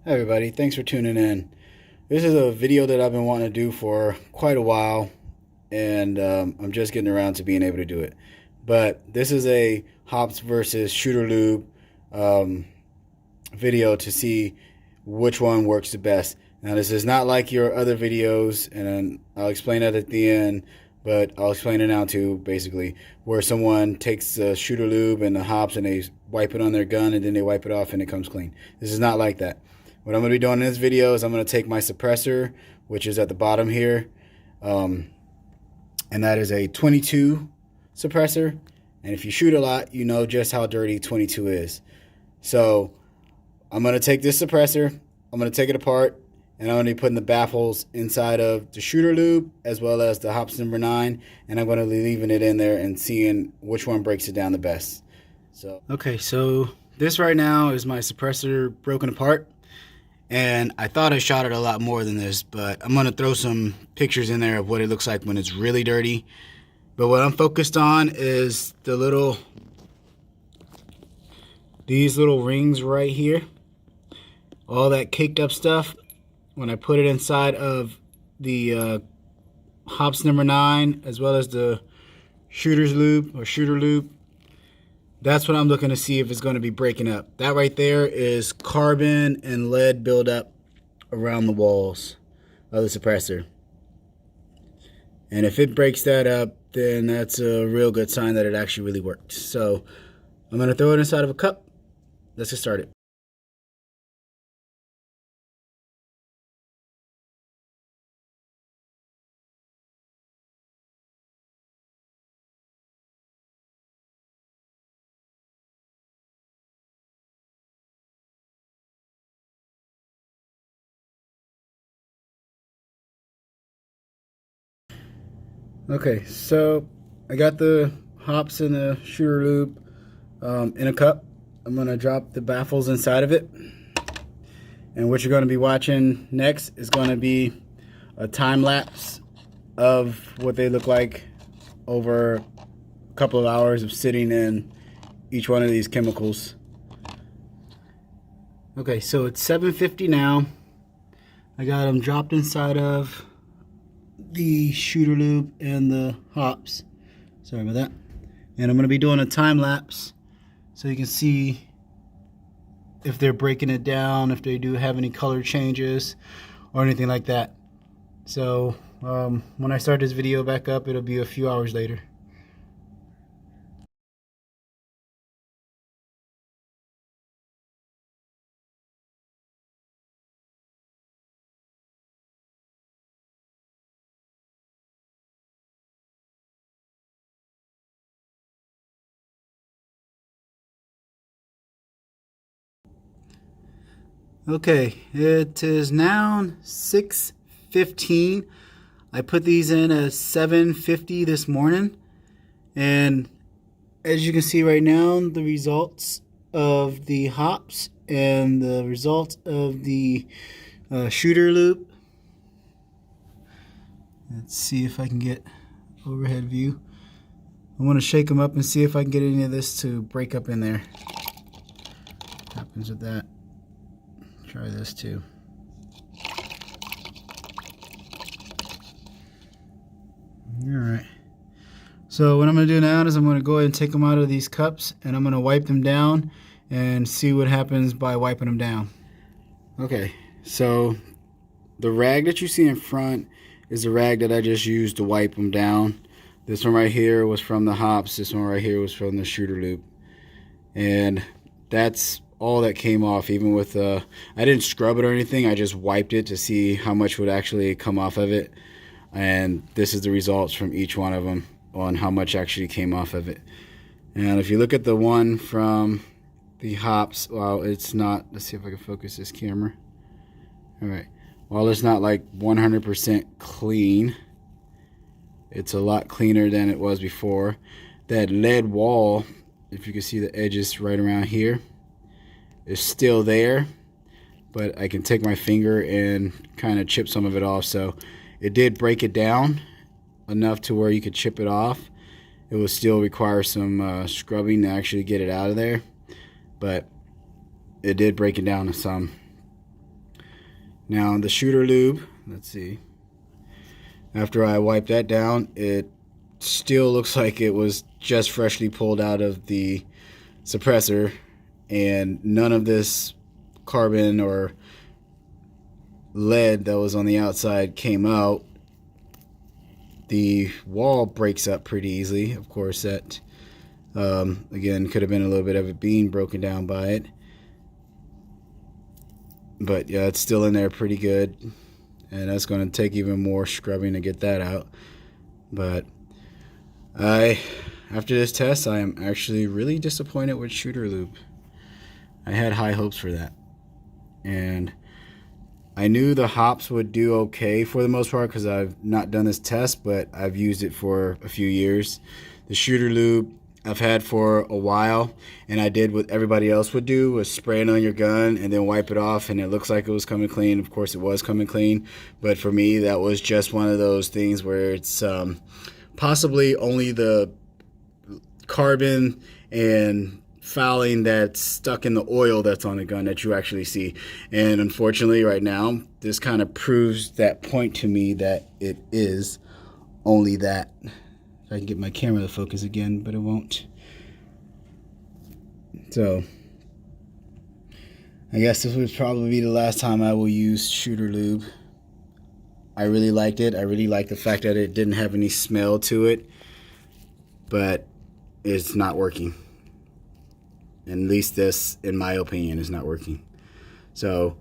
Hey everybody, thanks for tuning in. This is a video that I've been wanting to do for quite a while, and I'm just getting around to being able to do it. But this is a hops versus shooter lube um, video to see which one works the best. Now this is not like your other videos, and I'll explain that at the end, but I'll explain it now too, basically, where someone takes the shooter lube and the hops and they wipe it on their gun and then they wipe it off and it comes clean. This is not like that. What I'm going to be doing in this video is I'm going to take my suppressor, which is at the bottom here, and that is a 22 suppressor. And if you shoot a lot, you know just how dirty 22 is. So I'm going to take this suppressor, I'm going to take it apart, and I'm going to be putting the baffles inside of the shooter lube as well as the hops number 9, and I'm going to be leaving it in there and seeing which one breaks it down the best. Okay, so this right now is my suppressor broken apart. And I thought I shot it a lot more than this, but I'm going to throw some pictures in there of what it looks like when it's really dirty. But what I'm focused on is these little rings right here. All that caked up stuff. When I put it inside of the hops number 9, as well as the shooter's lube or shooter lube, that's what I'm looking to see if it's going to be breaking up. That right there is carbon and lead buildup around the walls of the suppressor. And if it breaks that up, then that's a real good sign that it actually really worked. So I'm going to throw it inside of a cup. Let's get started. Okay, so I got the hops and the shooter lube in a cup. I'm going to drop the baffles inside of it. And what you're going to be watching next is going to be a time lapse of what they look like over a couple of hours of sitting in each one of these chemicals. Okay, so it's 7:50 now. I got them dropped inside of the shooter lube and the hops. Sorry about that. And I'm going to be doing a time lapse so you can see if they're breaking it down, if they do have any color changes or anything like that. So when I start this video back up, it'll be a few hours later. Okay, it is now 6:15. I put these in at 7:50 this morning, and as you can see right now, the results of the hops and the results of the shooter lube. Let's see if I can get overhead view. I want to shake them up and see if I can get any of this to break up in there. What happens with that? Try this too. Alright. So what I'm going to do now is I'm going to go ahead and take them out of these cups and I'm going to wipe them down and see what happens by wiping them down. Okay, so the rag that you see in front is the rag that I just used to wipe them down. This one right here was from the hops. This one right here was from the shooter lube. And that's all that came off, even with I didn't scrub it or anything. I just wiped it to see how much would actually come off of it, and this is the results from each one of them on how much actually came off of it. And if you look at the one from the hops, well, it's not, let's see if I can focus this camera. All right, while it's not like 100% clean, it's a lot cleaner than it was before. That lead wall, if you can see the edges right around here, is still there, but I can take my finger and kind of chip some of it off. So it did break it down enough to where you could chip it off. It will still require some scrubbing to actually get it out of there, but it did break it down to some. Now the shooter lube, let's see. After I wipe that down, it still looks like it was just freshly pulled out of the suppressor, and none of this carbon or lead that was on the outside came out. The wall breaks up pretty easily. Of course, that again could have been a little bit of it being broken down by it, but yeah, it's still in there pretty good, and that's going to take even more scrubbing to get that out. But after this test, I am actually really disappointed with shooter lube. I had high hopes for that, and I knew the hops would do okay for the most part because I've not done this test, but I've used it for a few years. The shooter lube I've had for a while, and I did what everybody else would do, was spray it on your gun and then wipe it off, and it looks like it was coming clean. Of course, it was coming clean, but for me, that was just one of those things where it's possibly only the carbon and fouling that's stuck in the oil that's on the gun that you actually see. And unfortunately right now, this kind of proves that point to me that it is only that. If I can get my camera to focus again, but it won't. So I guess this would probably be the last time I will use shooter lube. I really liked it. I really liked the fact that it didn't have any smell to it, but it's not working. At least this, in my opinion, is not working. So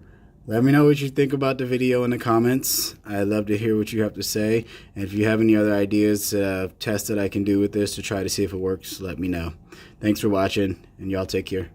let me know what you think about the video in the comments. I'd love to hear what you have to say. And if you have any other ideas, tests that I can do with this to try to see if it works, let me know. Thanks for watching, and y'all take care.